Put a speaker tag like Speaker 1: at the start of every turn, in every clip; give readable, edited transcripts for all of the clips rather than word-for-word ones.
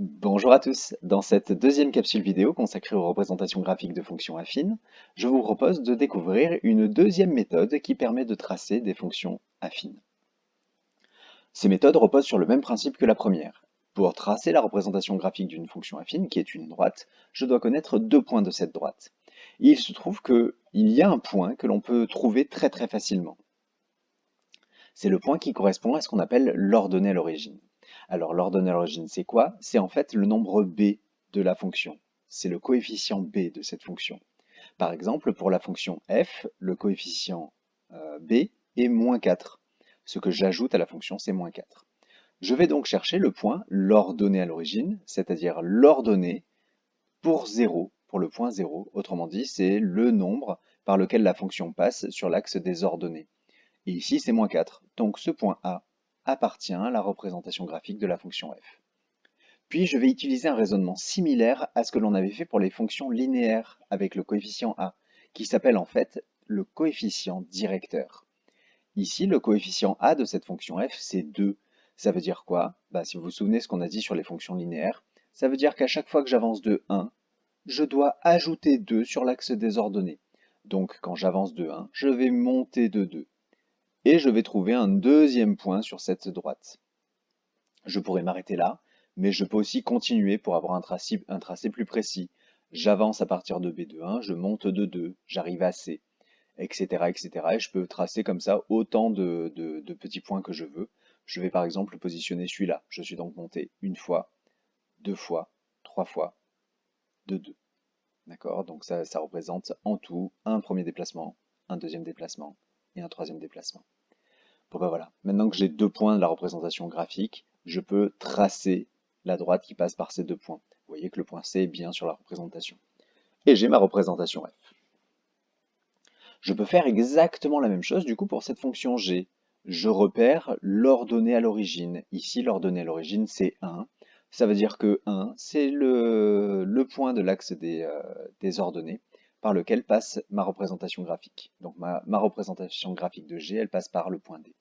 Speaker 1: Bonjour à tous, dans cette deuxième capsule vidéo consacrée aux représentations graphiques de fonctions affines, je vous propose de découvrir une deuxième méthode qui permet de tracer des fonctions affines. Ces méthodes reposent sur le même principe que la première. Pour tracer la représentation graphique d'une fonction affine, qui est une droite, je dois connaître deux points de cette droite. Et il se trouve qu'il y a un point que l'on peut trouver très facilement. C'est le point qui correspond à ce qu'on appelle l'ordonnée à l'origine. Alors l'ordonnée à l'origine, c'est quoi? C'est en fait le nombre b de la fonction. C'est le coefficient b de cette fonction. Par exemple, pour la fonction f, le coefficient b est moins 4. Ce que j'ajoute à la fonction, c'est moins 4. Je vais donc chercher le point l'ordonnée à l'origine, c'est-à-dire l'ordonnée pour 0, pour le point 0. Autrement dit, c'est le nombre par lequel la fonction passe sur l'axe des ordonnées. Et ici, c'est moins 4. Donc ce point A appartient à la représentation graphique de la fonction f. Puis je vais utiliser un raisonnement similaire à ce que l'on avait fait pour les fonctions linéaires avec le coefficient A, qui s'appelle en fait le coefficient directeur. Ici, le coefficient A de cette fonction f, c'est 2. Ça veut dire quoi? Si vous vous souvenez ce qu'on a dit sur les fonctions linéaires, ça veut dire qu'à chaque fois que j'avance de 1, je dois ajouter 2 sur l'axe des ordonnées. Donc quand j'avance de 1, je vais monter de 2 et je vais trouver un deuxième point sur cette droite. Je pourrais m'arrêter là, mais je peux aussi continuer pour avoir un tracé plus précis. J'avance à partir de B de 1, je monte de 2, j'arrive à C, etc., etc. Et je peux tracer comme ça autant de petits points que je veux. Je vais par exemple positionner celui-là. Je suis donc monté une fois, deux fois, trois fois, de 2. D'accord? Donc ça représente en tout un premier déplacement, un deuxième déplacement et un troisième déplacement. Bon voilà, maintenant que j'ai deux points de la représentation graphique, je peux tracer la droite qui passe par ces deux points. Vous voyez que le point C est bien sur la représentation. Et j'ai ma représentation F. Je peux faire exactement la même chose du coup pour cette fonction G. Je repère l'ordonnée à l'origine. Ici, l'ordonnée à l'origine, c'est 1. Ça veut dire que 1, c'est le point de l'axe des ordonnées par lequel passe ma représentation graphique. Donc ma représentation graphique de G, elle passe par le point D.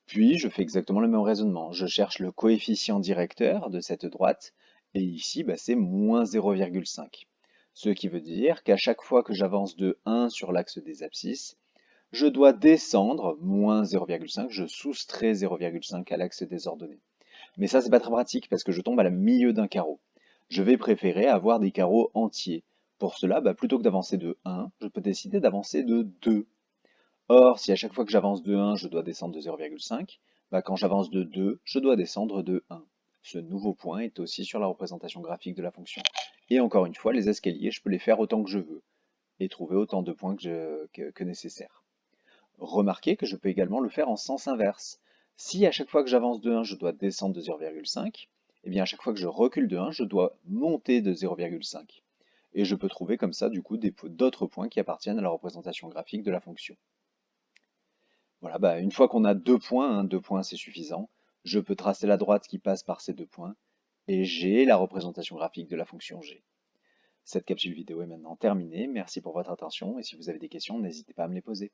Speaker 1: Puis, je fais exactement le même raisonnement. Je cherche le coefficient directeur de cette droite, et ici, c'est moins 0,5. Ce qui veut dire qu'à chaque fois que j'avance de 1 sur l'axe des abscisses, je dois descendre moins 0,5, je soustrais 0,5 à l'axe des ordonnées. Mais ça, c'est pas très pratique parce que je tombe à la milieu d'un carreau. Je vais préférer avoir des carreaux entiers. Pour cela, plutôt que d'avancer de 1, je peux décider d'avancer de 2. Or, si à chaque fois que j'avance de 1, je dois descendre de 0,5, quand j'avance de 2, je dois descendre de 1. Ce nouveau point est aussi sur la représentation graphique de la fonction. Et encore une fois, les escaliers, je peux les faire autant que je veux et trouver autant de points que nécessaire. Remarquez que je peux également le faire en sens inverse. Si à chaque fois que j'avance de 1, je dois descendre de 0,5, eh bien à chaque fois que je recule de 1, je dois monter de 0,5. Et je peux trouver comme ça, du coup, d'autres points qui appartiennent à la représentation graphique de la fonction. Voilà, une fois qu'on a deux points c'est suffisant, je peux tracer la droite qui passe par ces deux points, et j'ai la représentation graphique de la fonction g. Cette capsule vidéo est maintenant terminée, merci pour votre attention, et si vous avez des questions, n'hésitez pas à me les poser.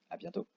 Speaker 1: À bientôt.